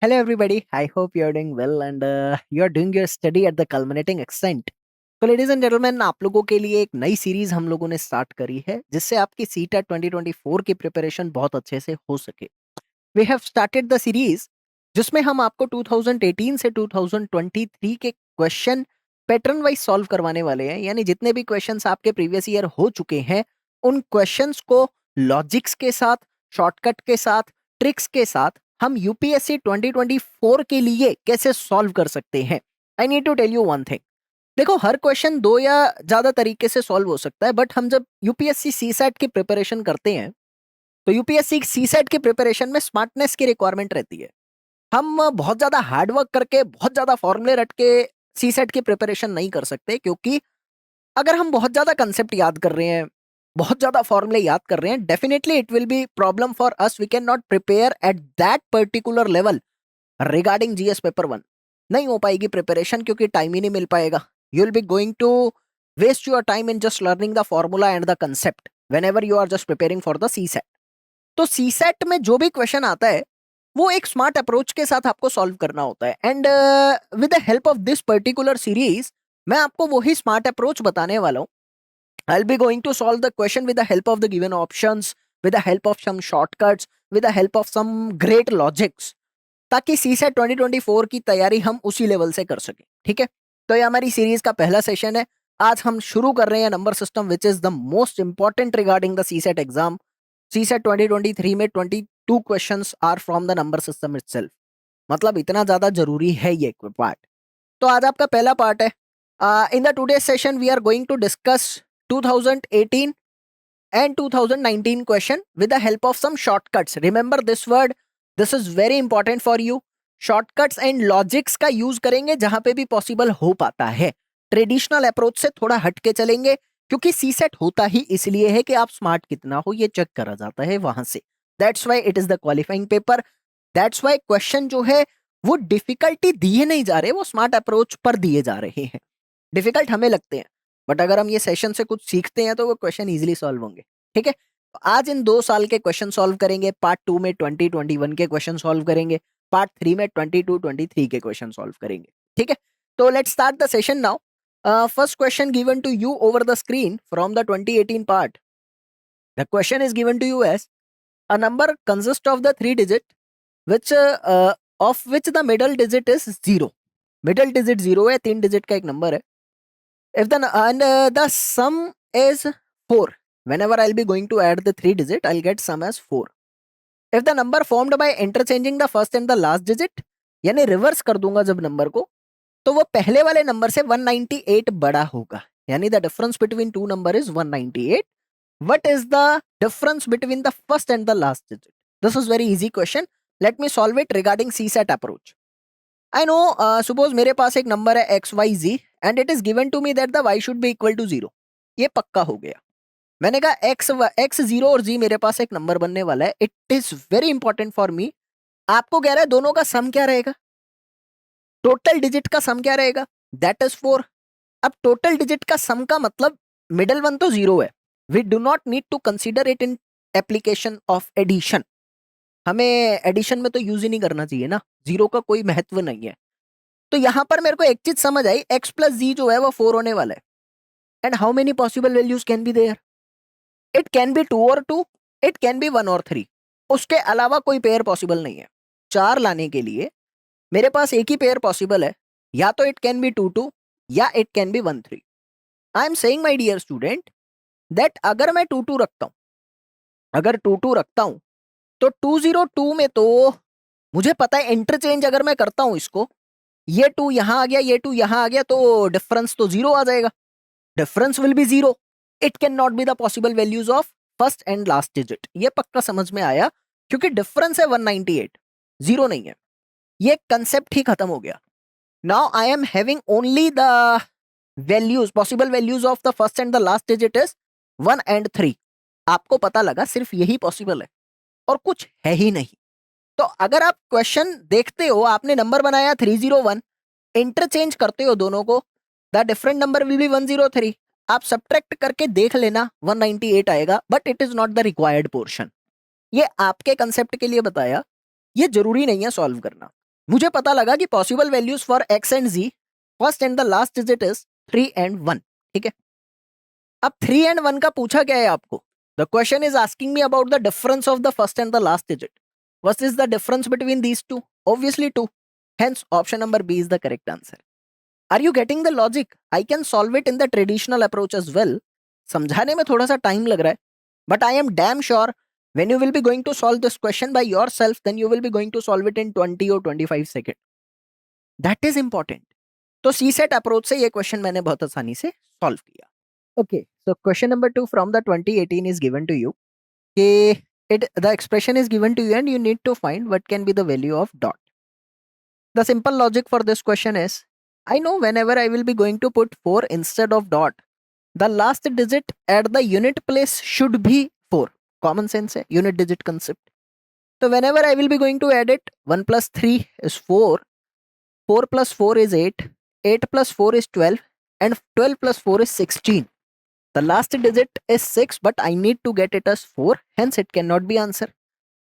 Hello, everybody. I hope you're doing well and you're doing your study at the culminating extent. तो ladies and gentleman, आप लोगों के लिए एक नई सीरीज हम लोगों ने स्टार्ट करी है जिससे आपकी सीटेट 2024 की प्रिपरेशन बहुत अच्छे से हो सके। We have started the series जिसमें हम आपको 2018 से 2023 के क्वेश्चन पैटर्न वाइज सॉल्व करवाने वाले हैं। यानी जितने भी क्वेश्चंस आपके प्रीवियस ईयर हो चुके हैं उन क्वेश्चंस को लॉजिक्स के साथ, शॉर्टकट के साथ, ट्रिक्स के साथ हम यूपीएससी 2024 के लिए कैसे सॉल्व कर सकते हैं। I need to tell you one thing. देखो, हर क्वेश्चन दो या ज्यादा तरीके से सॉल्व हो सकता है, बट हम जब यूपीएससी सीसैट की प्रिपरेशन करते हैं तो यूपीएससी सीसैट की प्रिपरेशन में स्मार्टनेस की रिक्वायरमेंट रहती है। हम बहुत ज्यादा हार्ड वर्क करके, बहुत ज्यादा फॉर्मूले रट के सीसैट की प्रिपरेशन नहीं कर सकते, क्योंकि अगर हम बहुत ज्यादा कंसेप्ट याद कर रहे हैं, बहुत ज्यादा फॉर्मूले याद कर रहे हैं, definitely it will be problem for us. We can not prepare at that particular level regarding GS paper 1। नहीं हो पाएगी प्रिपरेशन, क्योंकि टाइम ही नहीं मिल पाएगा। You will be going to waste your time in just learning the formula and the concept whenever you are just preparing for the CSAT. तो CSAT में जो भी क्वेश्चन आता है वो एक स्मार्ट अप्रोच के साथ आपको सॉल्व करना होता है। And with the help of this particular series मैं आपको वही स्मार्ट अप्रोच बताने वाला हूँ। I'll be going to solve the question with the help of the given options, with the help of some shortcuts, with the help of some great logics, ताकि CSAT 2024 की तैयारी हम उसी लेवल से कर सकें। ठीक है, तो ये हमारी सीरीज का पहला सेशन है। आज हम शुरू कर रहे हैं number system, which is the most important regarding the CSAT exam. CSAT 2023 में 22 questions are from the number system itself. मतलब इतना ज्यादा जरूरी है ये पार्ट। तो आज आपका पहला पार्ट है। In the today session we are going to discuss 2018 and 2019 question with the help of some shortcuts. Remember this word, this is very important for you. Shortcuts and logics का use करेंगे जहां पे भी possible हो पाता है। Traditional approach से थोड़ा हट के चलेंगे, क्योंकि सीसेट होता ही इसलिए है कि आप स्मार्ट कितना हो ये चेक करा जाता है वहां से। That's why it is the qualifying paper. That's why question जो है वो डिफिकल्टी दिए नहीं जा रहे, वो स्मार्ट अप्रोच पर दिए जा रहे हैं। डिफिकल्ट हमें लगते हैं, बट अगर हम ये सेशन से कुछ सीखते हैं तो वो क्वेश्चन इजीली सॉल्व होंगे। ठीक है, तो आज इन 2 साल के क्वेश्चन सॉल्व करेंगे। पार्ट 2 में 2021 के क्वेश्चन सॉल्व करेंगे, पार्ट 3 में 22-23 के क्वेश्चन सॉल्व करेंगे। ठीक है, तो let's start the session now. First question given to you over the screen from the 2018 part. The question is given to you as a number consists of the 3 digit which of which the middle digit is 0। Middle digit 0 है, 3 digit का एक number है। if the and the sum is 4, whenever I'll be going to add the 3 digit I'll get sum as 4। if the number formed by interchanging the first and the last digit, यानी reverse कर दूंगा जब number को, तो वो पहले वाले number से 198 बड़ा होगा। यानी the difference between two number is 198। What is the difference between the first and the last digit? This is very easy question. Let me solve it regarding CSAT approach. I know, suppose मेरे पास एक number है X Y Z and it is given to me that the Y should be equal to 0। ये पक्का हो गया। मैंने कहा एक्स 0 और जी मेरे पास एक नंबर बनने वाला है। It is very important for me. आपको कह रहा है दोनों का सम क्या रहेगा, टोटल डिजिट का सम क्या रहेगा, दैट इज 4। अब टोटल डिजिट का सम का मतलब मिडल वन तो 0 है। We do not need to consider it in application of addition. हमें एडिशन में तो यूज ही नहीं करना चाहिए ना, 0 का कोई महत्व नहीं है। तो यहां पर मेरे को एक चीज समझ आई, एक्स प्लस जी जो है वो 4 होने वाला है। And how many possible values can be there? It can be 2 और 2, इट कैन बी 1 और 3। उसके अलावा कोई पेयर पॉसिबल नहीं है। 4 लाने के लिए मेरे पास एक ही पेयर पॉसिबल है, या तो इट कैन बी 2 2 या it can be 1 3। I am saying my dear student that अगर मैं 2 2 रखता हूं, अगर 2 2 रखता हूं तो 202 में तो मुझे पता है इंटरचेंज अगर मैं करता हूं इसको, ये 2 यहां आ गया, ये 2 यहां आ गया, तो डिफरेंस तो 0 आ जाएगा। Difference will be 0। It can not be the possible values of first and last digit. ये पक्का समझ में आया, क्योंकि डिफरेंस है 198, 0 नहीं है। ये कंसेप्ट ही खत्म हो गया। Now I am having only the values, possible values of the first and the last digit is 1 and 3। आपको पता लगा सिर्फ यही पॉसिबल है और कुछ है ही नहीं। तो अगर आप क्वेश्चन देखते हो, आपने नंबर बनाया 301, इंटरचेंज करते हो दोनों को, the different number will be 103। आप सब्ट्रैक्ट करके देख लेना, 198 आएगा, but it is not the required portion. ये आपके कंसेप्ट के लिए बताया, ये जरूरी नहीं है सॉल्व करना। मुझे पता लगा कि possible values for x and z, first and the last digit is 3 and 1, ठीक है। अब 3 एंड 1 का पूछा क्या है आपको? The question is asking me about the difference of the first and the last digit. What is the difference between these two? Obviously 2. Hence option number B is the correct answer. Are you getting the logic? I can solve it in the traditional approach as well. समझाने में थोड़ा सा time लग रहा है, but I am damn sure when you will be going to solve this question by yourself, then you will be going to solve it in 20 or 25 seconds. That is important. तो CSET approach से ये question मैंने बहुत आसानी से solve किया. Okay, so question number 2 from the 2018 is given to you. The expression is given to you and you need to find what can be the value of dot. The simple logic for this question is, I know whenever I will be going to put 4 instead of dot, the last digit at the unit place should be 4. Common sense है, unit digit concept. So whenever I will be going to add it, 1 plus 3 is 4, 4 plus 4 is 8, 8 plus 4 is 12, and 12 plus 4 is 16. The last digit is 6, but I need to get it as 4, hence it cannot be answer.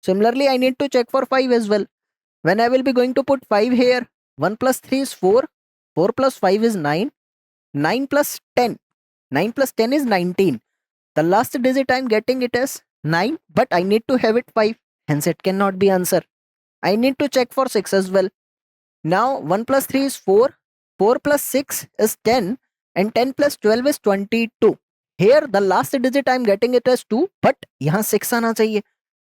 Similarly, I need to check for 5 as well. When I will be going to put 5 here, 1 plus 3 is 4, 4 plus 5 is 9, 9 plus 10, 9 plus 10 is 19. The last digit I am getting it as 9, but I need to have it 5, hence it cannot be answer. I need to check for 6 as well. Now 1 plus 3 is 4, 4 plus 6 is 10, and 10 plus 12 is 22. Here the last digit I am getting it as 2, but यहाँ 6 आना चाहिए.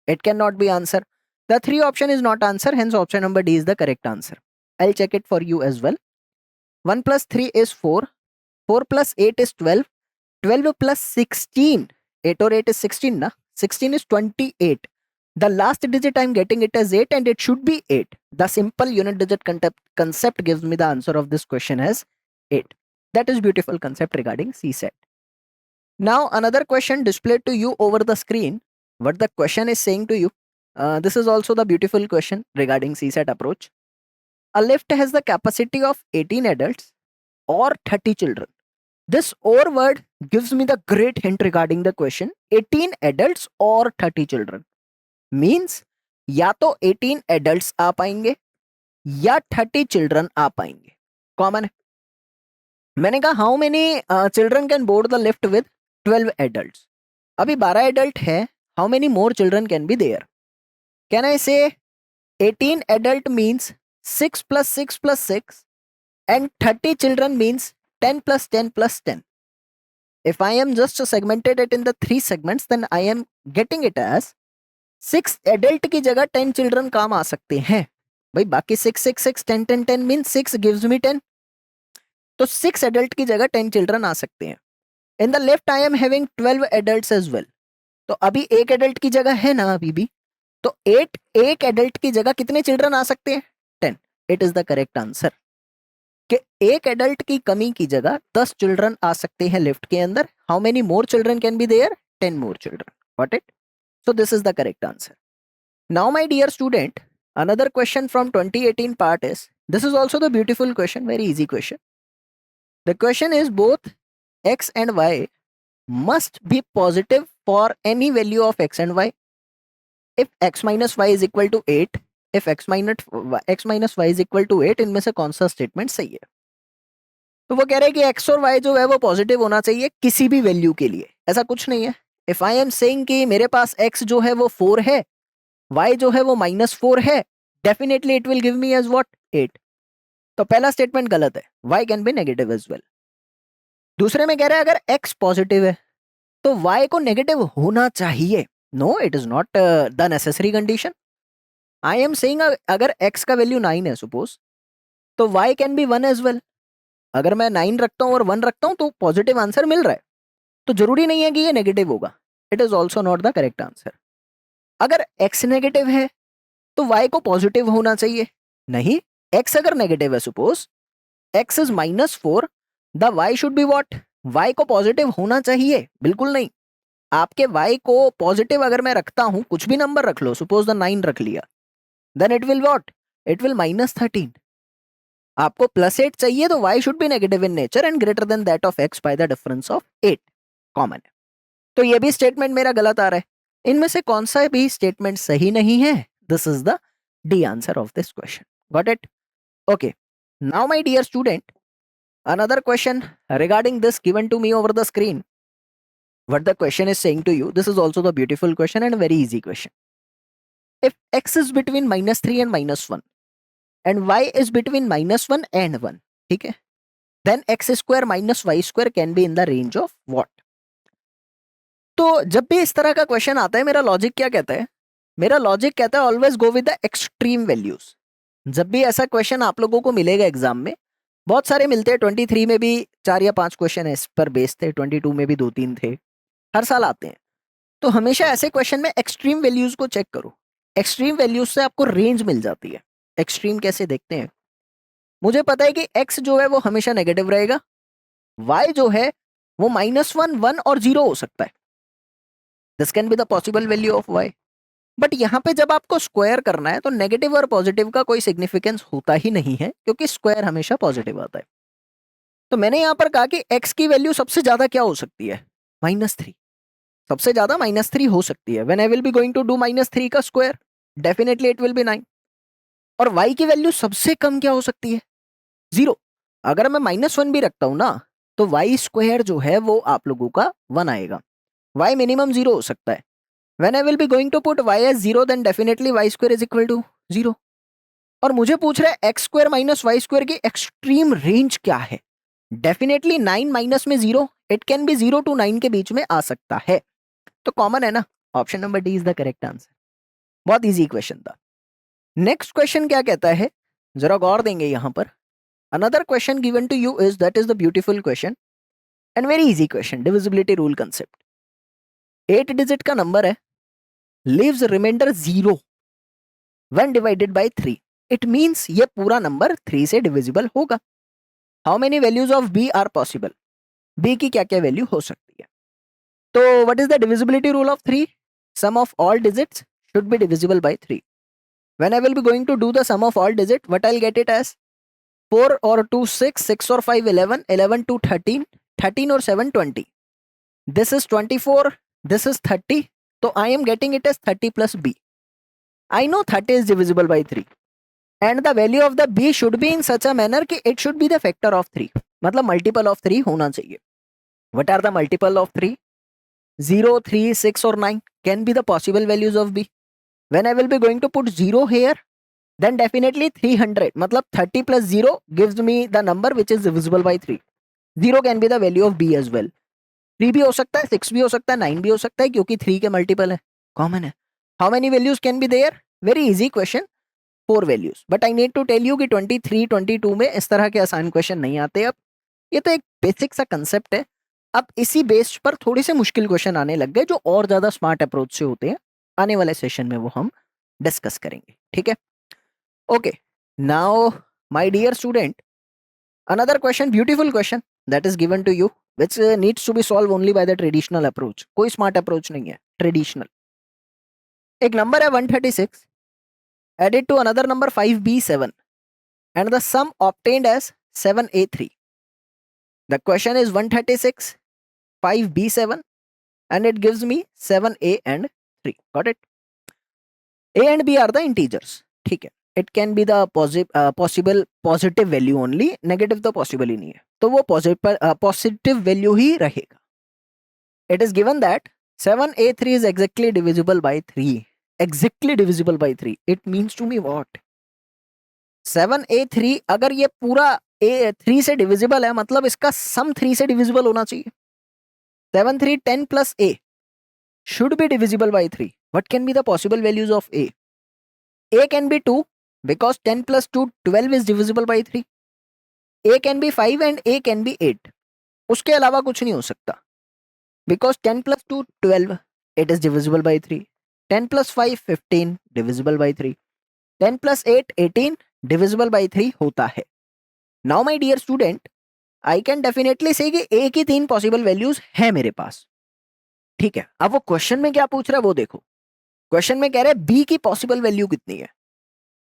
It cannot be answer. The 3 option is not answer, hence option number D is the correct answer. I'll check it for you as well. 1 plus 3 is 4, 4 plus 8 is 12, 12 plus 16, 8 or 8 is 16 na? 16 is 28. The last digit I am getting it as 8 and it should be 8. The simple unit digit concept gives me the answer of this question as 8. That is beautiful concept regarding CSET. Now another question displayed to you over the screen. What the question is saying to you. This is also the beautiful question regarding CSET approach. A lift has the capacity of 18 adults or 30 children. This or word gives me the great hint regarding the question. 18 adults or 30 children. Means या तो 18 adults आ पाएंगे या 30 children आ पाएंगे. Common है. मैंने कहा how many children can board the lift with 12 adults. अभी 12 adult है. How many more children can be there? Can I say 18 adult means 6 plus 6 plus 6 and 30 children means 10 plus 10 plus 10. If I am just segmented it in the 3 segments, then I am getting it as 6 adult की जगह 10 children काम आ सकते हैं. भाई बाकी 6 6 6 10 10 10 means 6 gives me 10. तो 6 adult की जगह 10 children आ सकते हैं. In the left I am having 12 adults as well. तो अभी एक adult की जगह है ना अभी भी. तो 8 एक एडल्ट की जगह कितने चिल्ड्रन आ सकते हैं? 10. It is the correct answer कि एक एडल्ट की कमी की जगह 10 चिल्ड्रन आ सकते हैं लिफ्ट के अंदर. How many more children can be there? 10 more children. Got it? So this is the correct answer. Now my dear student, another question from 2018 part is, this is also the beautiful question, very easy question. The question is both x and y must be positive for any value of x and y. If x minus y is equal to 8, if x minus y is equal to 8, इनमें से कौन सा statement सही है? तो वो कह रहे हैं कि x और y जो है वो पॉजिटिव होना चाहिए किसी भी वैल्यू के लिए. ऐसा कुछ नहीं है. इफ आई एम सेइंग कि मेरे पास x जो है वो 4 है, y जो है वो -4 है, definitely it will give me as what? 8. तो पहला स्टेटमेंट गलत है. y can be negative as well. दूसरे में कह रहा है अगर x पॉजिटिव है तो y को नेगेटिव होना चाहिए. No, it is not the necessary condition. I am saying अगर x का वैल्यू 9 है suppose, तो y can be 1 as well. अगर मैं 9 रखता हूँ और 1 रखता हूँ तो पॉजिटिव आंसर मिल रहा है. तो जरूरी नहीं है कि ये नेगेटिव होगा. It is also not the correct answer. अगर x नेगेटिव है तो y को पॉजिटिव होना चाहिए. नहीं, x अगर नेगेटिव है suppose, x is -4, the y should be what? y को पॉजिटिव होना चाहिए. बिल्कुल नहीं. आपके y को पॉजिटिव अगर मैं रखता हूं, कुछ भी नंबर रख लो, सपोज द 9 रख लिया, then it will what? It will -13. आपको +8 चाहिए तो y should be negative in nature and greater than that of x by the difference of 8. Common है. तो ये भी स्टेटमेंट मेरा गलत आ रहा है. इनमें से कौन सा भी स्टेटमेंट सही नहीं है? This is the D answer of this question. Got it? Okay. Now, my dear student, another question regarding this given to me over the screen. What the question is saying to you, this is also the beautiful question and a very easy question. If x is between -3 and -1 and y is between -1 and 1, ठीक है, then x square minus y square can be in the range of what? तो जब भी इस तरह का question आता है, मेरा लॉजिक क्या कहता है? मेरा लॉजिक कहता है always go with the extreme values. जब भी ऐसा क्वेश्चन आप लोगों को मिलेगा एग्जाम में, बहुत सारे मिलते हैं, 23 में भी 4 या 5 क्वेश्चन इस पर बेस्ड थे, 22 में भी 2-3 थे, हर साल आते हैं। तो हमेशा ऐसे क्वेश्चन में एक्सट्रीम वैल्यूज को चेक करो। एक्सट्रीम वैल्यूज से आपको रेंज मिल जाती है। एक्सट्रीम कैसे देखते हैं? मुझे पता है कि x जो है वो हमेशा नेगेटिव रहेगा, y जो है वो -1, 1 और 0 हो सकता है। This can be the possible value of y। But यहाँ पे जब आपको स्क्वायर करना है तो नेगेटिव और पॉजिटिव का कोई सिग्निफिकेंस होता ही नहीं है, क्योंकि स्क्वायर हमेशा पॉजिटिव आता है। तो मैंने यहाँ पर कहा कि x की वैल्यू सबसे ज्यादा क्या हो सकती है? -3। सबसे ज्यादा -3 हो सकती है। When I will be going to do -3 का square, definitely it will be 9। और y की वैल्यू सबसे कम क्या हो सकती है? 0। अगर मैं -1 भी रखता हूं ना, तो y स्क्वायर जो है वो आप लोगों का 1 आएगा। y मिनिमम 0 हो सकता है। When I will be going to put y as 0, then definitely y square is equal to 0। और मुझे पूछ रहा है x square minus Y square की एक्सट्रीम रेंज क्या है? डेफिनेटली 9 माइनस में 0, इट कैन बी 0 to 9 के बीच में आ सकता है। तो कॉमन है ना, option number D is the correct answer. बहुत इजी क्वेश्चन था। नेक्स्ट क्वेश्चन क्या कहता है, जरा गौर देंगे यहां पर। Another question given to you is, that is the beautiful question and very easy question, divisibility rule concept. 8 digit का नंबर है, leaves remainder 0 when divided by 3। It means ये पूरा नंबर 3 से डिविजिबल होगा। How many values of B are possible? B की क्या क्या value हो सकती है? तो what is the divisibility rule of 3? Sum of all digits should be divisible by 3। When I will be going to do the sum of all digit, what I'll get it as 4 or 2 6, 6 or 5 11, 11 to 13, 13 or 7 20। This is 24, this is 30, so I am getting it as 30 plus b। I know 30 is divisible by 3 and the value of the b should be in such a manner कि it should be the factor of 3, मतलब multiple of 3 होना चाहिए। What are the multiple of 3? 0, 3, 6 or 9 can be the possible values of b। When I will be going to put 0 here, then definitely 300, मतलब 30 plus 0 gives me the number which is divisible by 3। 0 can be the value of b as well। 3 भी हो सकता है, 6 भी हो सकता है, 9 भी हो सकता है, क्योंकि 3 के मल्टीपल है, कॉमन है। How many values can be there? Very easy question, 4 values. But I need to tell you कि 23, 22 में इस तरह के आसान क्वेश्चन नहीं आते। अब ये तो एक बेसिक सा कंसेप्ट है। अब इसी बेस्ड पर थोड़े से मुश्किल क्वेश्चन आने लग गए, जो और ज्यादा स्मार्ट अप्रोच से होते हैं। आने वाले सेशन में वो हम डिस्कस करेंगे, ठीक है? Okay, now my dear student, another question, beautiful question that is given to you, which needs to be solved only by the traditional approach। कोई स्मार्ट अप्रोच नहीं है, ट्रेडिशनल। एक नंबर है 136 added to another number 5b7 and the sum obtained as 7a3। the question is 136 5b7 and it gives me 7a and 3। got it? a and b are the integers, ठीक है। it can be the possible positive value only, negative तो possible ही नहीं है, तो वो positive value ही रहेगा। it is given that 7a3 is exactly divisible by 3। exactly divisible by 3, it means to me what? 7a3 अगर ये पूरा a 3 से डिविजिबल है, मतलब इसका सम 3 से डिविजिबल होना चाहिए। 7 3 10 plus a should be divisible by 3। what can be the possible values of a? a can be 2 because 10 plus 2 12 is divisible by 3। a can be 5 and a can be 8। उसके अलावा कुछ नहीं हो सकता, because 10 plus 2 12, it is divisible by 3। 10 plus 5 15, divisible by 3। 10 plus 8 18, divisible by 3 होता है। Now my dear student, I can definitely say कि a की 3 पॉसिबल वैल्यूज है मेरे पास, ठीक है। अब वो क्वेश्चन में क्या पूछ रहा है वो देखो। क्वेश्चन में कह रहे हैं b की पॉसिबल वैल्यू कितनी है।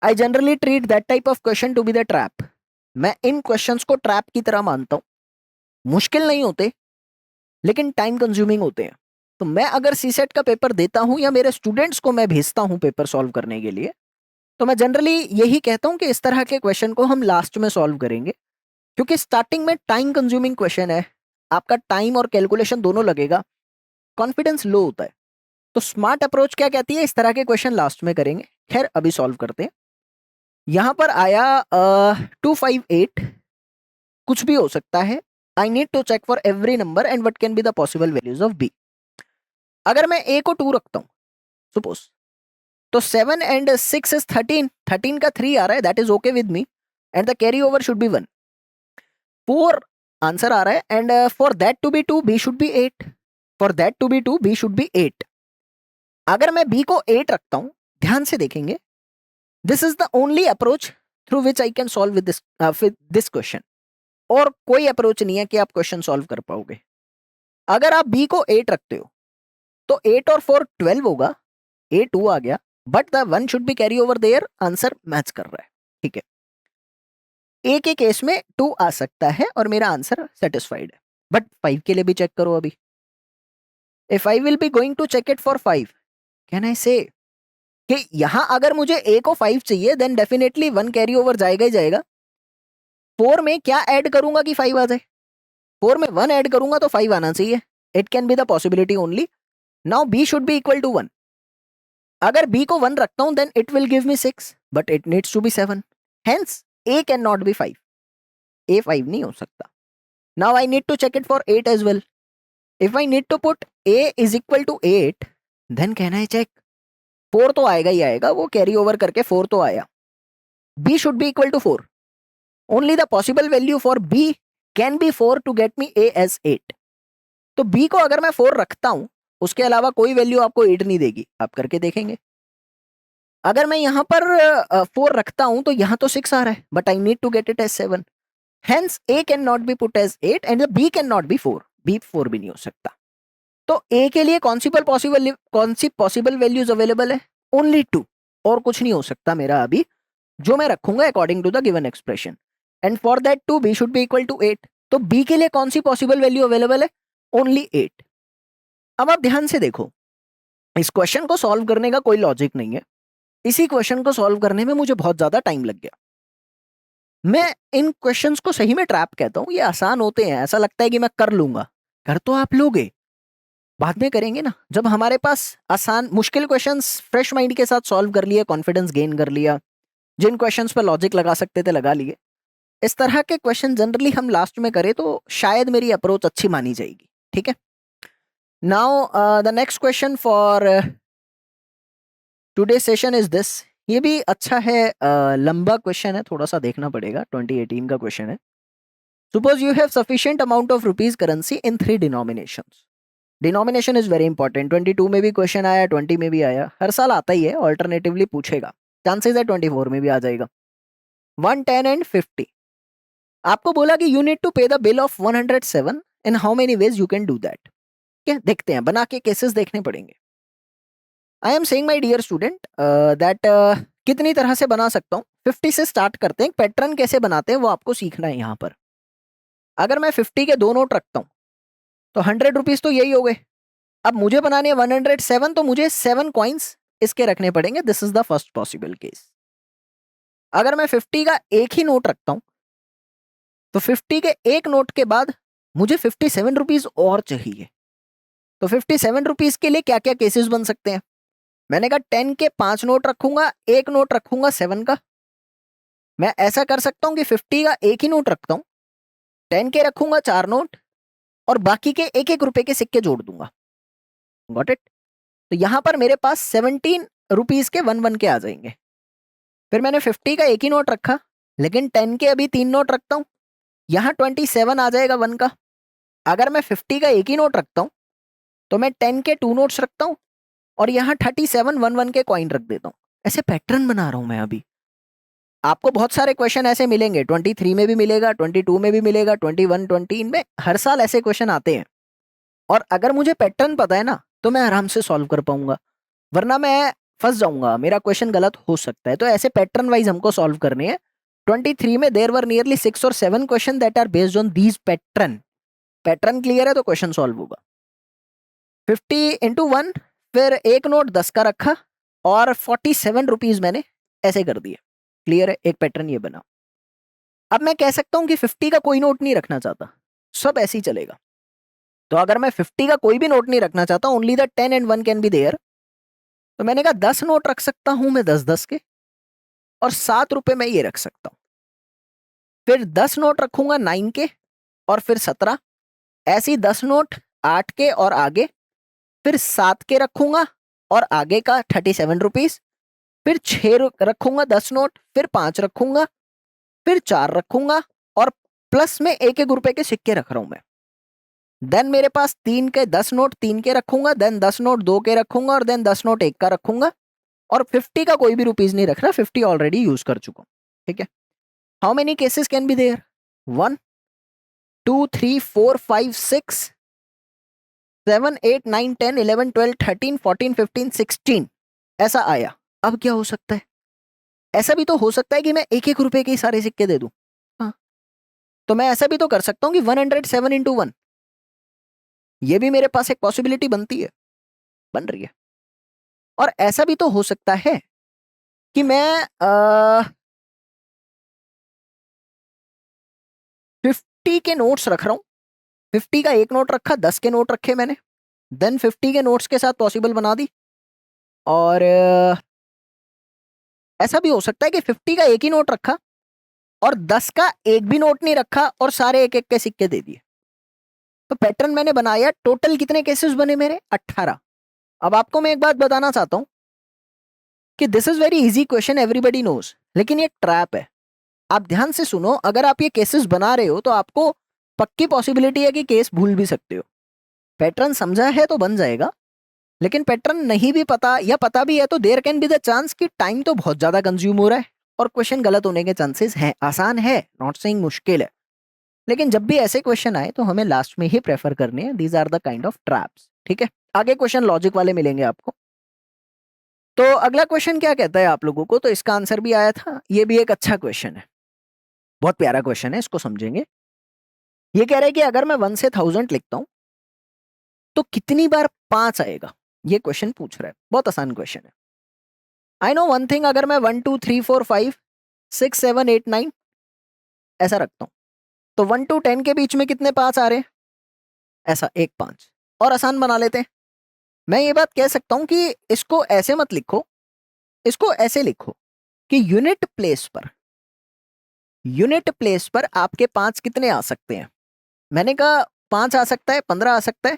I generally treat that type of question to be the trap. मैं इन क्वेश्चंस को ट्रैप की तरह मानता हूं। मुश्किल नहीं होते, लेकिन टाइम कंज्यूमिंग होते हैं। तो मैं अगर सीसेट का पेपर देता हूं या मेरे स्टूडेंट्स को मैं भेजता हूं पेपर सॉल्व करने के लिए, तो मैं जनरली यही कहता हूँ कि इस तरह के क्वेश्चन को हम लास्ट में सॉल्व करेंगे, क्योंकि स्टार्टिंग में टाइम कंज्यूमिंग क्वेश्चन है, आपका टाइम और कैलकुलेशन दोनों लगेगा, कॉन्फिडेंस लो होता है। तो स्मार्ट अप्रोच क्या कहती है, इस तरह के क्वेश्चन लास्ट में करेंगे। खैर अभी सॉल्व करते हैं। यहां पर आया 258, कुछ भी हो सकता है। I need to check for every number and what can be the possible values of B. अगर मैं ए को 2 रखता हूं सपोज, तो 7 and 6 इज 13, 13 का 3 आ रहा है, that is okay with me, and the carry over should be 1। 4 answer आ रहा है, and for that to be 2 B should be 8, for that to be 2 B should be 8। अगर मैं बी को 8 रखता हूं, ध्यान से देखेंगे, this is the only approach through which I can solve with this question. और कोई अप्रोच नहीं है कि आप क्वेश्चन सॉल्व कर पाओगे। अगर आप बी को 8 रखते हो तो 8 और 4 12 होगा, ए 2 आ गया, but the 1 should be carry over there, answer match कर रहा है। ठीक है, ए के केस में 2 आ सकता है और मेरा आंसर सेटिस्फाइड है। बट 5 के लिए भी चेक करो अभी। If I will be going to check it for 5, can I say कि यहां अगर मुझे ए को 5 चाहिए, देन डेफिनेटली 1 कैरी ओवर जाएगा ही जाएगा। 4 में क्या ऐड करूंगा कि 5 आ जाए? 4 में 1 ऐड करूंगा तो 5 आना चाहिए। It can be the possibility only. Now B should be equal to 1। अगर b को 1 रखता हूं, then it will give me 6, but it needs to be 7। Hence a can not be 5। a 5 नहीं हो सकता। Now I need to check it for 8 as well. If I need to put a is equal to 8, then can I check? 4 तो आएगा ही आएगा, वो carry over करके 4 तो आया। b should be equal to 4। Only the possible value for b can be 4 to get me a as 8। तो b को अगर मैं 4 रखता हूं, उसके अलावा कोई वैल्यू आपको 8 नहीं देगी, आप करके देखेंगे। अगर मैं यहां पर 4 रखता हूं तो यहां तो 6 आ रहा है, but I need to get it as 7। Hence a can not be put as 8 and b can not be 4। b 4 भी नहीं हो सकता। तो a के लिए कौन सी पॉसिबल वैल्यूज अवेलेबल है? ओनली 2, और कुछ नहीं हो सकता मेरा अभी, जो मैं रखूंगा according to the given expression. And for that 2 b should be equal to 8। तो b के लिए कौन सी पॉसिबल वैल्यू अवेलेबल है? ओनली 8। अब आप ध्यान से देखो, इस क्वेश्चन को सॉल्व करने का कोई लॉजिक नहीं है। इसी क्वेश्चन को सॉल्व करने में मुझे बहुत ज्यादा टाइम लग गया। मैं इन क्वेश्चंस को सही में ट्रैप कहता हूं, ये आसान होते हैं, ऐसा लगता है कि मैं कर लूंगा। कर तो आप लोगे, बाद में करेंगे ना, जब हमारे पास आसान मुश्किल क्वेश्चंस फ्रेश माइंड के साथ सॉल्व कर लिए, कॉन्फिडेंस गेन कर लिया, जिन क्वेश्चंस पर लॉजिक लगा सकते थे लगा लिए। इस तरह के क्वेश्चन जनरली हम लास्ट में करें तो शायद मेरी अप्रोच अच्छी मानी जाएगी। ठीक है, now the next question for today session is this. ये भी अच्छा है, लंबा क्वेश्चन है, थोड़ा सा देखना पड़ेगा। 2018 का क्वेश्चन है। Suppose you have sufficient amount of rupees currency in 3 denominations. Denomination is very important. 22 में भी क्वेश्चन आया, 20 में भी आया, हर साल आता ही है, ऑल्टरनेटिवली पूछेगा, चांसेस है 24 में भी आ जाएगा। 1, 10 एंड 50। आपको बोला कि you need to pay the bill of 107 in how many ways you can do that. क्या देखते हैं, बना के केसेस देखने पड़ेंगे। I am saying my dear student that कितनी तरह से बना सकता हूँ। 50 से स्टार्ट करते हैं, पैटर्न कैसे बनाते हैं वो आपको सीखना है यहाँ पर। अगर मैं 50 के 2 नोट रखता हूँ तो 100 रुपीज तो यही हो गए। अब मुझे बनाने हैं 107, तो मुझे 7 कॉइन्स इसके रखने पड़ेंगे। This is the first possible case. अगर मैं 50 का एक ही नोट रखता हूं तो 50 के एक नोट के बाद मुझे 57 रुपीज और चाहिए। तो 57 रुपीज के लिए क्या क्या केसेस बन सकते हैं? मैंने कहा 10 के 5 नोट रखूंगा, एक नोट रखूंगा 7 का। मैं ऐसा कर सकता हूं कि 50 का एक ही नोट रखता हूं, 10 के रखूंगा 4 नोट, और बाकी के एक एक रुपए के सिक्के जोड़ दूंगा। Got it? तो यहां पर मेरे पास 17 रुपीज के 1 के आ जाएंगे। फिर मैंने 50 का एक ही नोट रखा, लेकिन 10 के अभी 3 नोट रखता हूं, यहां 27 आ जाएगा 1 का। अगर मैं 50 का एक ही नोट रखता हूं तो मैं 10 के 2 नोट्स रखता हूं, और यहां 37 1 के कॉइन रख देता हूं। ऐसे पैटर्न बना रहा हूं मैं अभी। आपको बहुत सारे क्वेश्चन ऐसे मिलेंगे, 23 में भी मिलेगा, 22 में भी मिलेगा, 21 20 में हर साल ऐसे क्वेश्चन आते हैं। और अगर मुझे पैटर्न पता है ना, तो मैं आराम से सॉल्व कर पाऊंगा, वरना मैं फंस जाऊंगा, मेरा क्वेश्चन गलत हो सकता है। तो ऐसे पैटर्न वाइज हमको सॉल्व करने हैं। 23 में देयर वर नियरली 6 और 7 question that are based on these pattern. Pattern clear है तो क्वेश्चन सॉल्व होगा। 50 इंटू 1, फिर एक नोट 10 का रखा, और 47 रुपीज मैंने ऐसे कर दिए। क्लियर है, एक पैटर्न ये बना। अब मैं कह सकता हूं कि 50 का कोई नोट नहीं रखना चाहता, सब ऐसे ही चलेगा। तो अगर मैं 50 का कोई भी नोट नहीं रखना चाहता, only the 10 and 1 can be there, तो मैंने कहा 10 नोट रख सकता हूं मैं 10-10 के, और 7 रुपए मैं ये रख सकता हूं। फिर 10 नोट रखूंगा 9 के, और फिर 17, ऐसी 10 नोट 8 के और आगे, फिर 7 के रखूंगा और आगे का 37 रुपीज, फिर 6 रखूंगा 10 नोट, फिर 5 रखूंगा, फिर 4 रखूंगा, और प्लस में 1-1 रुपए के सिक्के रख रहा हूं मैं। देन मेरे पास 3 के 10 नोट 3 के रखूंगा, देन 10 नोट 2 के रखूंगा, और देन 10 नोट 1 का रखूंगा, और 50 का कोई भी रुपीज नहीं रख रहा, 50 ऑलरेडी यूज कर चुका हूं। ठीक है, how many cases can be there? 1 2 3 4 5 6 7 8 9 10 11 12 13 14 15 16 ऐसा आया। अब क्या हो सकता है? ऐसा भी तो हो सकता है कि मैं 1-1 रुपए के ही सारे सिक्के दे दूं। हाँ, तो मैं ऐसा भी तो कर सकता हूं कि 107 इंटू 1, ये भी मेरे पास एक पॉसिबिलिटी बनती है, बन रही है। और ऐसा भी तो हो सकता है कि मैं 50 के नोट्स रख रहा हूं, 50 का एक नोट रखा, 10 के नोट रखे मैंने, देन 50 के नोट्स के साथ पॉसिबल बना दी। और ऐसा भी हो सकता है कि 50 का एक ही नोट रखा और 10 का एक भी नोट नहीं रखा और सारे 1-1 के सिक्के दे दिए। तो पैटर्न मैंने बनाया, टोटल कितने केसेस बने मेरे? 18। अब आपको मैं एक बात बताना चाहता हूं कि this is very easy question, everybody knows, लेकिन ये ट्रैप है। आप ध्यान से सुनो, अगर आप ये केसेस बना रहे हो तो आपको पक्की पॉसिबिलिटी है कि केस भूल भी सकते हो। पैटर्न समझा है तो बन जाएगा, लेकिन पैटर्न नहीं भी पता या पता भी है तो there can be the chance कि टाइम तो बहुत ज्यादा कंज्यूम हो रहा है और क्वेश्चन गलत होने के चांसेस हैं। आसान है, नॉट सेइंग मुश्किल है, लेकिन जब भी ऐसे क्वेश्चन आए तो हमें लास्ट में ही प्रेफर करने हैं। These are the kind of traps. ठीक है, आगे क्वेश्चन लॉजिक वाले मिलेंगे आपको। तो अगला क्वेश्चन क्या कहता है आप लोगों को, तो इसका आंसर भी आया था, ये भी एक अच्छा क्वेश्चन है, बहुत प्यारा क्वेश्चन है, इसको समझेंगे। ये कह रहा है कि अगर मैं 1 से 1000 लिखता हूं तो कितनी बार 5 आएगा, ये क्वेश्चन पूछ रहा है। बहुत आसान क्वेश्चन है। आई नो वन थिंग, अगर मैं 1 2 3 4 5 6 7 8 9 ऐसा रखता हूं तो 1 to 10 के बीच में कितने 5 आ रहे हैं? ऐसा एक 5। और आसान बना लेते हैं, मैं ये बात कह सकता हूं कि इसको ऐसे मत लिखो, इसको ऐसे लिखो कि यूनिट प्लेस पर आपके 5 कितने आ सकते हैं। मैंने कहा 5 आ सकता है, 15 आ सकता है,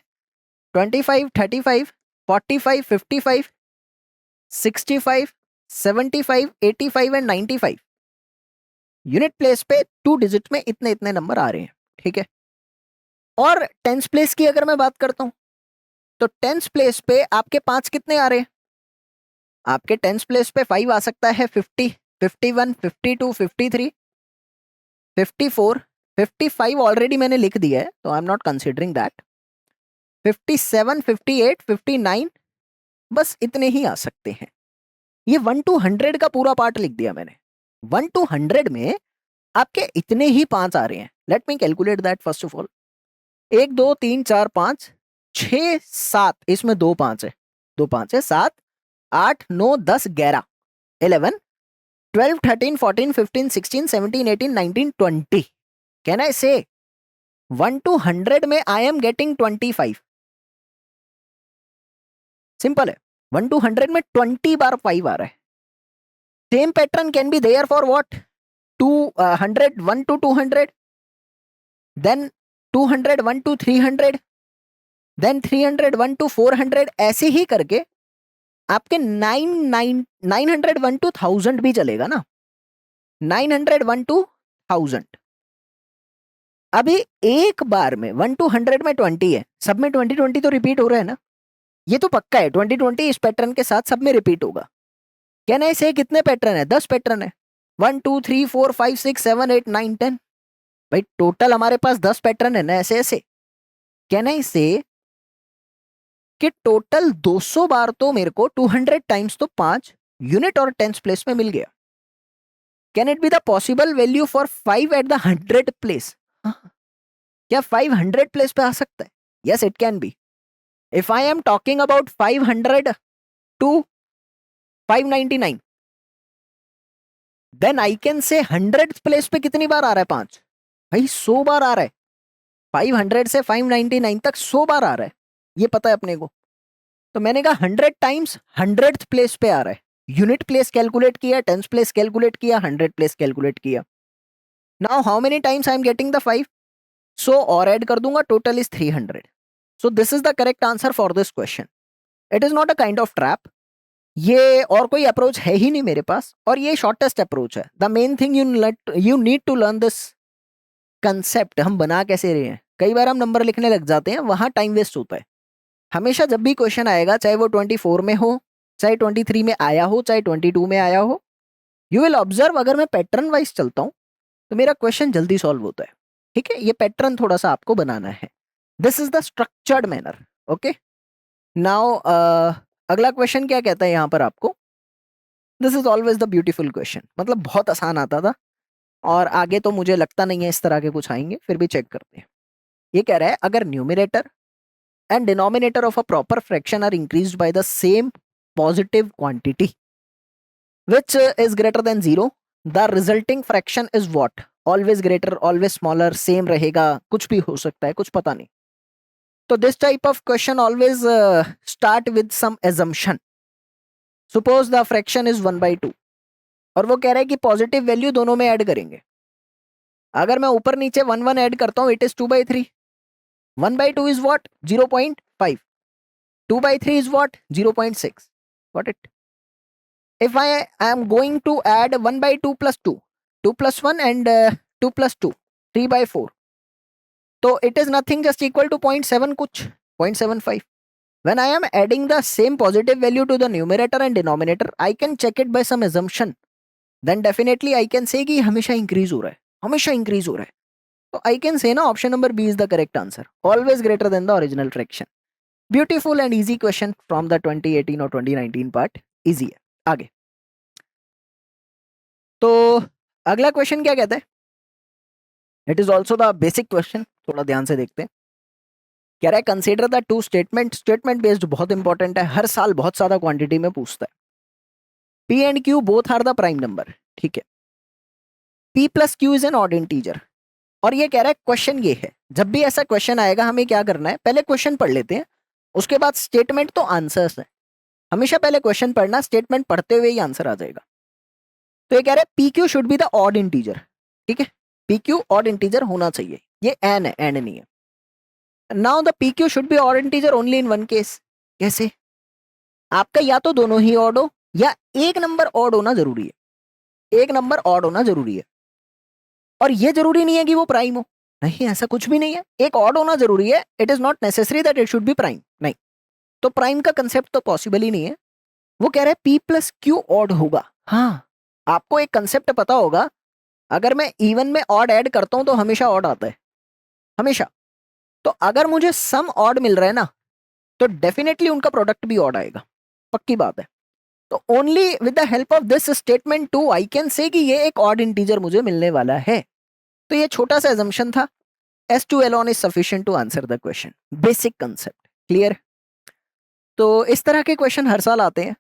25 35 45 55 65 75 85 एंड 95। यूनिट प्लेस पे 2 डिजिट में इतने इतने नंबर आ रहे हैं। ठीक है, और टेंस प्लेस की अगर मैं बात करता हूं तो टेंस प्लेस पे आपके 5 कितने आ रहे हैं? आपके टेंस प्लेस पे 5 आ सकता है, 50 51 52 53 54 55 ऑलरेडी मैंने लिख दिया है तो I am not considering that. 57 58 59, बस इतने ही आ सकते हैं। ये 1 to 100 का पूरा पार्ट लिख दिया मैंने। 1 to 100 में आपके इतने ही 5 आ रहे हैं। Let me calculate that first of all. 1 2 3 4 5 6 7, इसमें 2 5 है, 2 5 है, 7 8 9 10 11 11 12 13 14 15 16 17 18 19 20। कैन आई से 1 to 100 में आई एम गेटिंग 25? सिंपल है, 1 to 100 में 20 बार 5 आ रहा है। Same pattern can be there for what, 200 1 to 200, then 200 1 to 300, then 300 1 to 400, ऐसे ही करके आपके 900 1 to 1000 भी चलेगा ना, 900 1 to 1000। अभी एक बार में 1 to 100 में 20 है, सब में 20 20 तो रिपीट हो रहा है ना, ये तो पक्का है 20 20 इस पैटर्न के साथ सब में रिपीट होगा। कैन आई से कितने पैटर्न है? 10 पैटर्न है, 1 2 3 4 5 6 7 8 9 10। भाई टोटल हमारे पास 10 पैटर्न है ना, ऐसे ऐसे। कैन आई से कि टोटल 200 बार तो मेरे को 200 टाइम्स तो 5 यूनिट और टेंस प्लेस में मिल गया। Can it be the possible value for 5 at the 100 place? क्या 500 प्लेस पे आ सकता है? Yes it can be. If I am talking about 500 to 599, then I can say 100th place पे कितनी बार आ रहा है 5? भाई 100 बार आ रहा है। 500 से 599 तक 100 बार आ रहा है, ये पता है अपने को। तो मैंने कहा 100 टाइम्स 100th प्लेस पे आ रहा है। यूनिट प्लेस कैलकुलेट किया, टेंस प्लेस कैलकुलेट किया, 100 प्लेस कैलकुलेट किया। Now how many times I am getting the 5? सो और ऐड कर दूंगा, total is 300। So this is the correct answer for this question. It is not a kind of trap, ये और कोई approach है ही नहीं मेरे पास, और ये शॉर्टेस्ट अप्रोच है। The main thing you need to learn this concept. हम बना कैसे रहे हैं, कई बार हम नंबर लिखने लग जाते हैं, वहां टाइम वेस्ट होता है। हमेशा जब भी क्वेश्चन आएगा, चाहे वो 24 में हो, चाहे 23 में आया हो, चाहे 22 में आया हो, यू विल ऑब्जर्व अगर मैं पैटर्न वाइज चलता हूं तो मेरा क्वेश्चन जल्दी सॉल्व होता है। ठीक है, ये पैटर्न थोड़ा सा आपको बनाना है। This is the structured manner. Okay, now अगला क्वेश्चन क्या कहता है यहां पर आपको? This is always the beautiful question, मतलब बहुत आसान आता था, और आगे तो मुझे लगता नहीं है इस तरह के कुछ आएंगे, फिर भी चेक करते हैं। ये कह रहा है अगर numerator and denominator of a proper fraction are increased by the same positive quantity which is greater than 0, the resulting fraction is what? Always greater, always smaller, same रहेगा, कुछ भी हो सकता है, कुछ पता नहीं। तो this type of question always start with some assumption. Suppose the fraction is 1/2 और वो कह रहा है कि पॉजिटिव वैल्यू दोनों में ऐड करेंगे। अगर मैं ऊपर नीचे 1 1 ऐड करता हूं, it is 2/3। 1/2 is what? 0.5. 2/3 is what? 0.6. Got it? If I am going to add 1/2 plus 2, 2 plus 1 and 2 plus 2, 3/4. So it is nothing, just equal to 0.7 kuch, 0.75. When I am adding the same positive value to the numerator and denominator, I can check it by some assumption. Then definitely I can say कि हमेशा increase हो रहा है, हमेशा increase हो रहा है। तो I can say ना option number B is the correct answer. Always greater than the original fraction. Beautiful and easy question from the 2018 or 2019 part. Easy है। आगे तो अगला क्वेश्चन क्या कहता है? It is also the basic question, थोड़ा ध्यान से देखते हैं। कह रहा है consider the two statement. Statement based बहुत इंपॉर्टेंट है, हर साल बहुत ज्यादा क्वांटिटी में पूछता है। P and Q both are the prime number, ठीक है। P plus Q is an odd integer, और ये कह रहा है क्वेश्चन ये है, जब भी ऐसा क्वेश्चन आएगा हमें क्या करना है, पहले क्वेश्चन पढ़ लेते हैं, उसके बाद स्टेटमेंट तो आंसर्स है। हमेशा पहले क्वेश्चन पढ़ना, स्टेटमेंट पढ़ते हुए ही आंसर आ जाएगा। तो ये कह रहा है P Q should be the odd integer, ठीक है। पी क्यू ऑड इंटीजर होना चाहिए, ये एन है, एन नहीं है। Now the P Q should be odd integer only in one case. कैसे? आपका या तो दोनों ही ऑड हो, या एक नंबर ऑड होना जरूरी है। एक नंबर ऑड होना जरूरी है, और ये जरूरी नहीं है कि वो प्राइम हो। नहीं, ऐसा कुछ भी नहीं है, एक ऑड होना जरूरी है। It is not necessary that it should be prime, नहीं। तो प्राइम का कंसेप्ट तो पॉसिबल ही नहीं है। वो कह रहा है पी प्लस क्यू ऑड होगा। हाँ, आपको एक कंसेप्ट पता होगा, अगर मैं इवन में ऑड ऐड करता हूं तो हमेशा ऑड आता है, हमेशा। तो अगर मुझे सम ऑड मिल रहा है ना, तो डेफिनेटली उनका प्रोडक्ट भी ऑड आएगा, पक्की बात है। तो only with the help of this statement two I can say कि ये एक ऑड इंटीजर मुझे मिलने वाला है। तो ये छोटा सा एजम्पशन था। S2 alone is sufficient to answer the question. Basic concept clear? तो इस तरह के क्वेश्चन हर साल आते हैं।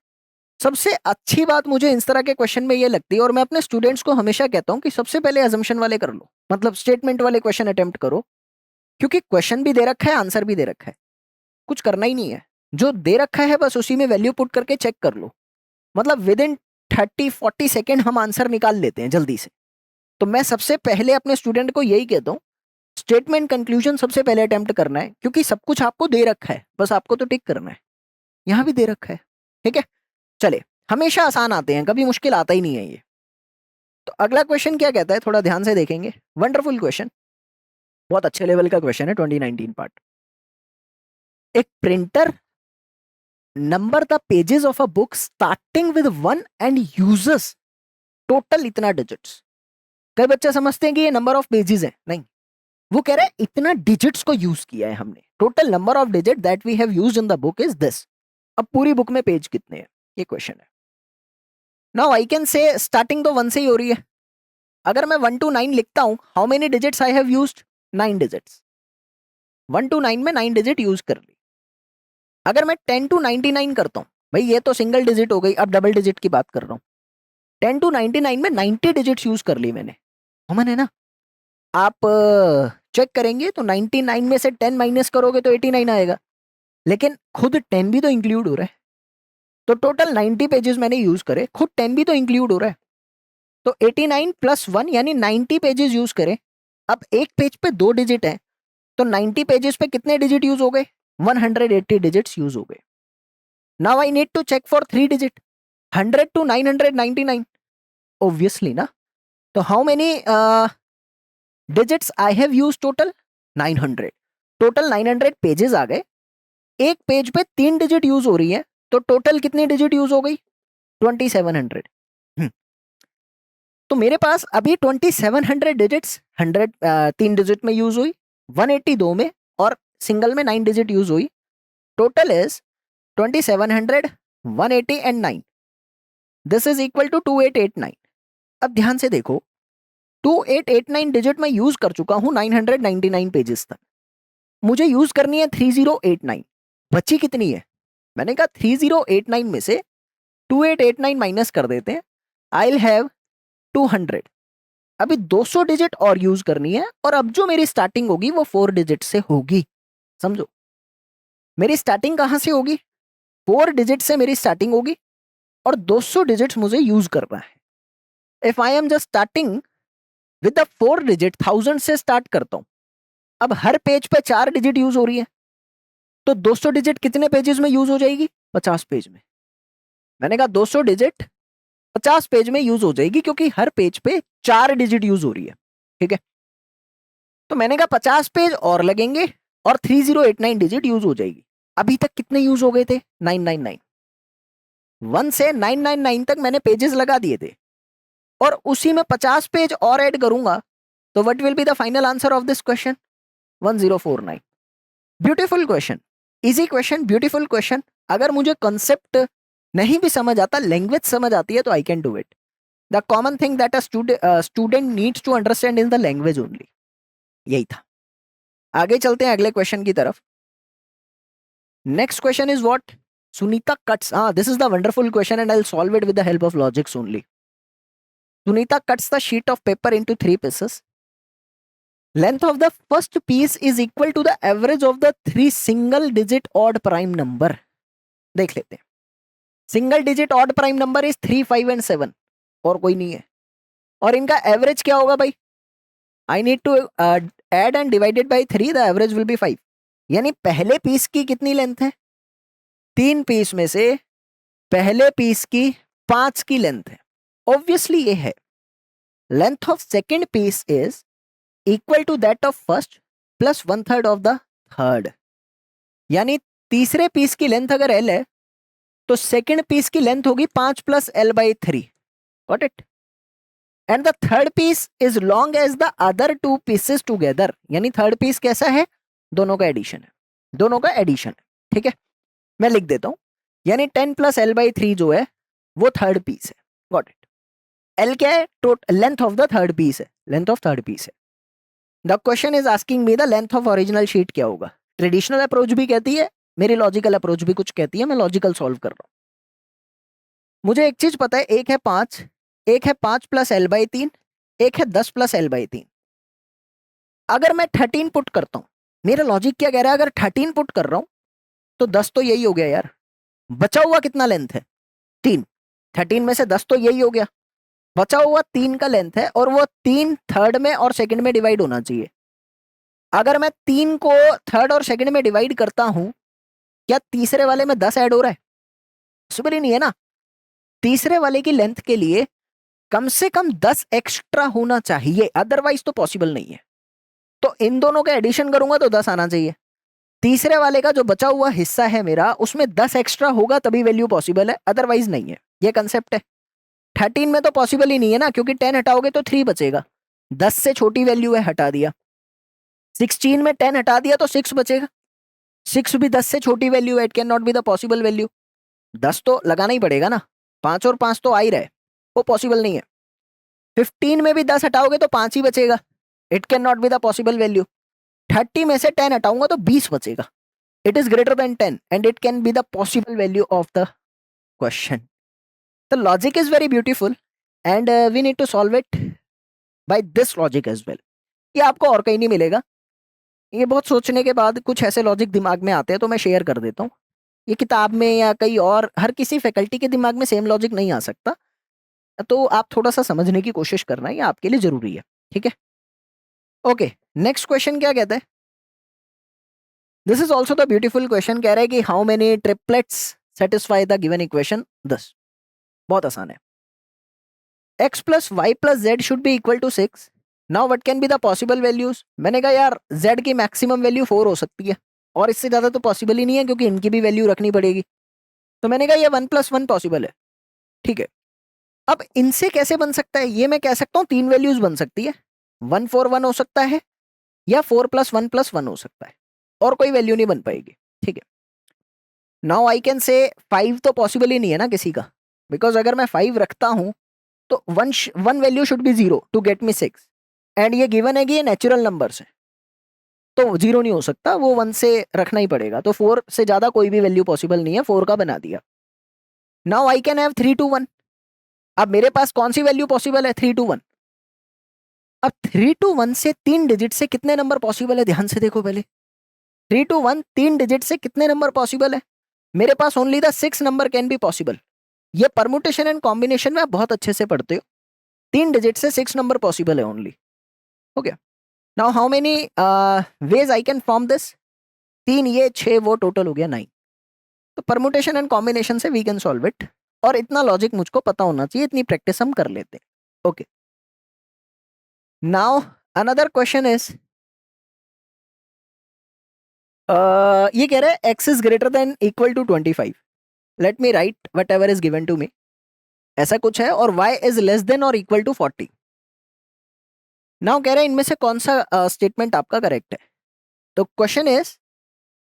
सबसे अच्छी बात मुझे इस तरह के क्वेश्चन में ये लगती है, और मैं अपने स्टूडेंट्स को हमेशा कहता हूं कि सबसे पहले अजम्पशन वाले कर लो, मतलब स्टेटमेंट वाले क्वेश्चन अटेम्प्ट करो, क्योंकि क्वेश्चन भी दे रखा है, आंसर भी दे रखा है, कुछ करना ही नहीं है। जो दे रखा है बस उसी में वैल्यू पुट करके चेक कर लो, मतलब विद इन 30-40 सेकेंड हम आंसर निकाल लेते हैं जल्दी से। तो मैं सबसे पहले अपने स्टूडेंट को यही कहता हूँ, स्टेटमेंट कंक्लूजन सबसे पहले अटेम्प्ट करना है, क्योंकि सब कुछ आपको दे रखा है, बस आपको तो टिक करना है। यहां भी दे रखा है, ठीक है। चले, हमेशा आसान आते हैं, कभी मुश्किल आता ही नहीं है ये। तो अगला क्वेश्चन क्या कहता है, थोड़ा ध्यान से देखेंगे। वंडरफुल क्वेश्चन, बहुत अच्छे लेवल का क्वेश्चन है, 2019 पार्ट। एक printer number the pages of a book starting with 1 and uses total इतना डिजिट्स। कई बच्चे समझते हैं कि ये नंबर ऑफ पेजेस है, नहीं, वो कह रहे हैं इतना डिजिट्स को यूज किया है हमने। Total number of digit that we have used in the book is this. अब पूरी बुक में पेज कितने हैं, ये क्वेश्चन है। नाउ आई कैन से स्टार्टिंग तो 1 से ही हो रही है। अगर मैं 1 to 9 लिखता हूं, how many digits I have used? 9 digits. 1 to 9 में 9 डिजिट यूज कर ली। अगर मैं 10 to 99 करता हूं, भाई ये तो सिंगल डिजिट हो गई, अब डबल डिजिट की बात कर रहा हूं। 10 to 99 में 90 डिजिट्स यूज कर ली मैंने, कॉमन है ना। आप चेक करेंगे तो 99 में से 10 माइनस करोगे तो 89 आएगा, लेकिन खुद 10 भी तो इंक्लूड हो रहा है। तो टोटल 90 पेजेस मैंने यूज करे, खुद 10 भी तो इंक्लूड हो रहा है। तो 89 प्लस 1 यानी 90 पेजेस यूज करें। अब एक पेज पे 2 डिजिट है, तो 90 पेजेस पे कितने डिजिट यूज हो गए? 180 डिजिट्स यूज हो गए। Now I need to check for 3 digit, 100 to 999, obviously ना। तो how many digits I have use? Total 900। Total 900 pages आ गए, एक पेज पे 3 डिजिट यूज हो रही है, तो टोटल कितनी डिजिट यूज हो गई? 2700। तो मेरे पास अभी 2700 डिजिट्स, 100 3 डिजिट में यूज हुई, 180 दो में, और सिंगल में 9 डिजिट यूज हुई। Total is 2700, 180 and 9। This is equal to 2889। अब ध्यान से देखो, 2889 डिजिट में यूज कर चुका हूं 999 पेजेस तक। मुझे यूज करनी है 3089। बची कितनी है? मैंने कहा 3089 में से 2889 माइनस कर देते हैं, आई विल हैव 200। अभी 200 डिजिट और यूज करनी है, और अब जो मेरी स्टार्टिंग होगी वो 4 डिजिट से होगी। समझो, मेरी स्टार्टिंग कहां से होगी? 4 डिजिट से मेरी स्टार्टिंग होगी, और 200 डिजिट्स मुझे यूज करना है। If I am just starting with the 4 digit, 1000 से स्टार्ट करता हूं। अब हर पेज पे 4 डिजिट यूज हो रही है, तो 200 डिजिट कितने पेजेस में यूज हो जाएगी? 50 पेज में। मैंने कहा 200 डिजिट 50 पेज में यूज हो जाएगी, क्योंकि हर पेज पे 4 डिजिट यूज हो रही है। ठीक है, तो मैंने कहा 50 पेज और लगेंगे, और 3089 डिजिट यूज हो जाएगी। अभी तक कितने यूज हो गए थे? 999। 1 से 999 तक मैंने पेजेस लगा दिए थे, और उसी में 50 पेज और ऐड करूंगा, तो what will be the final answer of this question? 1049। Beautiful question, easy question, beautiful question. अगर मुझे कॉन्सेप्ट नहीं भी समझ आता, लैंग्वेज समझ आती है, तो I can do it. The common thing that a student needs to understand in the language only. यही था। आगे चलते हैं अगले क्वेश्चन की तरफ। Next question is what? Sunita cuts, this is the wonderful question and I will solve it with the help of logics only. Sunita cuts the sheet of paper into 3 pieces. Length of the first piece is equal to the average of the 3 single digit odd prime number. देख लेते हैं। Single digit odd prime number is 3, 5 and 7, और कोई नहीं है। और इनका average क्या होगा भाई? I need to add and divided by 3, the average will be 5। यानी पहले पीस की कितनी लेंथ है? 3 पीस में से पहले पीस की 5 की लेंथ है, ऑब्वियसली ये है। Length of second piece is equal to that of first plus 1/3 of the third. यानी तीसरे पीस की लेंथ अगर L है, तो सेकेंड पीस की लेंथ होगी 5 plus L/3। Got it? And the third piece is long as the other 2 pieces together. यानी third piece कैसा है? दोनों का एडिशन है, दोनों का एडिशन है। ठीक है, मैं लिख देता हूं। यानी 10 प्लस L/3 जो है वो थर्ड पीस है। Got it? L क्या है? Length of the third piece है, लेंथ ऑफ थर्ड पीस है। The question is asking me the length of original sheet क्या होगा। ट्रेडिशनल अप्रोच भी कहती है, मेरी लॉजिकल अप्रोच भी कुछ कहती है, मैं लॉजिकल सॉल्व कर रहा हूं। मुझे एक चीज पता है, एक है 5, एक है 5 प्लस L/3, एक है 10 प्लस L/3। अगर मैं 13 पुट करता हूं, मेरा लॉजिक क्या कह रहा है? अगर 13 पुट कर रहा हूं तो 10 तो यही हो गया यार। बचा हुआ कितना लेंथ है? 3। 13 में से 10 तो यही हो गया, बचा हुआ 3 का लेंथ है, और वो 3 थर्ड में और सेकंड में डिवाइड होना चाहिए। अगर मैं 3 को थर्ड और सेकंड में डिवाइड करता हूं, क्या तीसरे वाले में 10 ऐड हो रहा है? पॉसिबल ही नहीं है ना। तीसरे वाले की लेंथ के लिए कम से कम 10 एक्स्ट्रा होना चाहिए, अदरवाइज तो पॉसिबल नहीं है। तो इन दोनों का एडिशन करूंगा तो 10 आना चाहिए। तीसरे वाले का जो बचा हुआ हिस्सा है मेरा, उसमें 10 एक्स्ट्रा होगा तभी वैल्यू पॉसिबल है, अदरवाइज नहीं है। ये कंसेप्ट है। 13 में तो पॉसिबल ही नहीं है ना, क्योंकि 10 हटाओगे तो 3 बचेगा। 10 से छोटी वैल्यू है, हटा दिया। 16 में 10 हटा दिया तो 6 बचेगा। 6 भी 10 से छोटी वैल्यू है, it can not be the possible value. 10 तो लगाना ही पड़ेगा ना, 5 और 5 तो आ ही रहे, वो पॉसिबल नहीं है। 15 में भी 10 हटाओगे तो 5 ही बचेगा, it can not be the possible value. 30 में से 10 हटाऊंगा तो 20 बचेगा, it is greater than 10 and it can be the possible value of the question. The logic is very beautiful, and we need to solve it by this logic as well. ये आपको और कहीं नहीं मिलेगा। ये बहुत सोचने के बाद कुछ ऐसे लॉजिक दिमाग में आते हैं तो मैं शेयर कर देता हूँ। ये किताब में या कहीं और हर किसी फैकल्टी के दिमाग में सेम लॉजिक नहीं आ सकता, तो आप थोड़ा सा समझने की कोशिश करना, ये आपके लिए जरूरी है। ठीक है, ओके। नेक्स्ट क्वेश्चन क्या कहता है? This is also the beautiful question. कह रहा है कि how many triplets satisfy the given equation 10। बहुत आसान है। x plus Y plus Z should be equal to 6। Now what can be the possible values? मैंने कहा यार z की मैक्सिमम वैल्यू 4 हो सकती है, और इससे ज्यादा तो पॉसिबल ही नहीं है क्योंकि इनकी भी वैल्यू रखनी पड़ेगी। तो मैंने कहा ये 1+1 पॉसिबल है। ठीक है, अब इनसे कैसे बन सकता है? ये मैं कह सकता हूँ तीन वैल्यूज बन सकती है। 1 4 1 हो सकता है, या 4+1+1 हो सकता है, और कोई वैल्यू नहीं बन पाएगी। ठीक है, नाउ आई कैन से 5 तो पॉसिबल ही नहीं है ना किसी का, बिकॉज अगर मैं 5 रखता हूं तो one value should be 0 to get me 6, and ये गिवन है कि ये नेचुरल नंबर्स है, तो 0 नहीं हो सकता, वो 1 से रखना ही पड़ेगा। तो 4 से ज्यादा कोई भी वैल्यू पॉसिबल नहीं है, 4 का बना दिया। Now I can have 3 to 1। अब मेरे पास कौन सी वैल्यू पॉसिबल है? 3 to 1। अब 3 to 1 से 3 डिजिट से कितने नंबर पॉसिबल है? ध्यान से देखो पहले। 3 to 1 3 डिजिट से कितने नंबर पॉसिबल है? मेरे पास only the 6 number can be possible. ये परमुटेशन एंड कॉम्बिनेशन में आप बहुत अच्छे से पढ़ते हो। 3 डिजिट से 6 नंबर पॉसिबल है only. Okay, now how many ways I can form this? 3 ये 6 वो, टोटल हो गया 9। तो परमुटेशन एंड कॉम्बिनेशन से वी कैन सॉल्व इट, और इतना लॉजिक मुझको पता होना चाहिए, इतनी प्रैक्टिस हम कर लेते हैं। Okay, now another question is, ये कह रहा है x is greater than equal to 25। Let me write whatever is given to me, ऐसा कुछ है, और y इज लेस देन और इक्वल टू 40। नाउ कह रहा है इनमें से कौन सा स्टेटमेंट आपका करेक्ट है? तो question is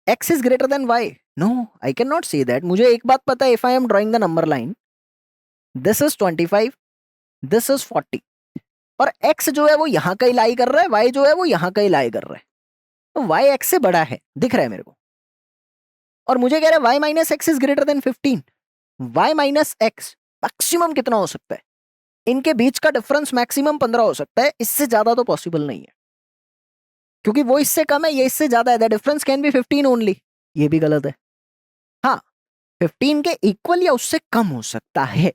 x is greater than y। No, I can not see that. मुझे एक बात पता है, if I am drawing the number line, this is 25, this is 40, और x जो है वो यहाँ का ही लाई कर रहा है, y जो है वो यहाँ का ही लाई कर रहा है, तो y x से बड़ा है, दिख रहा है मेरे को। और मुझे कह रहा है y minus x is greater then 15। y minus x maximum कितना हो सकता है? इनके बीच का डिफरेंस मैक्सिमम 15 हो सकता है, इससे ज्यादा तो पॉसिबल नहीं है, क्योंकि वो इससे कम है, ये इससे ज्यादा है। The difference can be 15 only. ये भी गलत है। हाँ, 15 के इक्वल या उससे कम हो सकता है।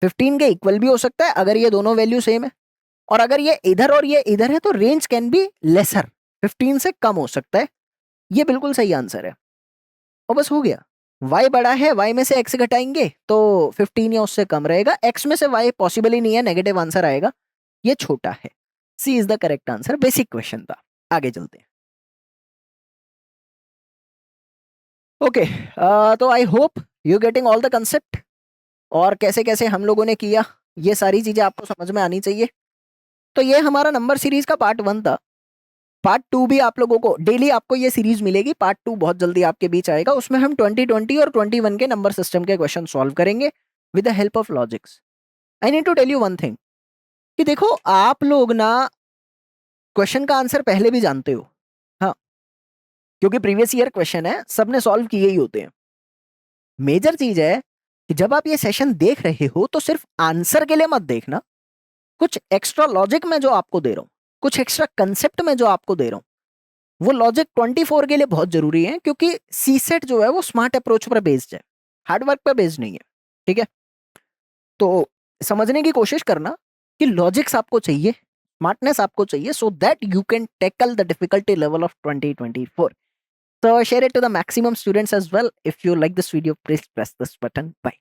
15 के इक्वल भी हो सकता है अगर ये दोनों वैल्यू सेम है, और अगर ये इधर और ये इधर है तो रेंज कैन बी लेसर, 15 से कम हो सकता है। ये बिल्कुल सही आंसर है, और बस हो गया। y बड़ा है, y में से x घटाएंगे तो 15 या उससे कम रहेगा, x में से y पॉसिबल ही नहीं है, नेगेटिव आंसर आएगा, ये छोटा है। C is the correct answer. Basic question था, आगे चलते हैं। ओके, तो I hope you getting all the concept, और कैसे कैसे हम लोगों ने किया, ये सारी चीजें आपको समझ में आनी चाहिए। तो ये हमारा नंबर सीरीज का पार्ट 1 था। पार्ट 2 भी आप लोगों को डेली आपको ये सीरीज मिलेगी। पार्ट 2 बहुत जल्दी आपके बीच आएगा, उसमें हम 2020 और 21 के नंबर सिस्टम के क्वेश्चन सॉल्व करेंगे with the help of logics. I need to tell you one thing, कि देखो आप लोग ना क्वेश्चन का आंसर पहले भी जानते हो, हाँ, क्योंकि प्रीवियस ईयर क्वेश्चन है, सबने सॉल्व किए ही होते हैं। मेजर चीज है कि जब आप ये सेशन देख रहे हो तो सिर्फ आंसर के लिए मत देखना, कुछ एक्स्ट्रा लॉजिक में जो आपको दे रहा हूं, कुछ एक्स्ट्रा कंसेप्ट में जो आपको दे रहा हूं, वो लॉजिक 24 के लिए बहुत जरूरी है, क्योंकि सी सेट जो है वो स्मार्ट अप्रोच पर बेस्ड है, हार्डवर्क पर बेस्ड नहीं है। ठीक है, तो समझने की कोशिश करना कि लॉजिक्स आपको चाहिए, स्मार्टनेस आपको चाहिए, so that you can tackle the difficulty level of 2024. So share it to the maximum students as well. If you like this video, please press this button. Bye.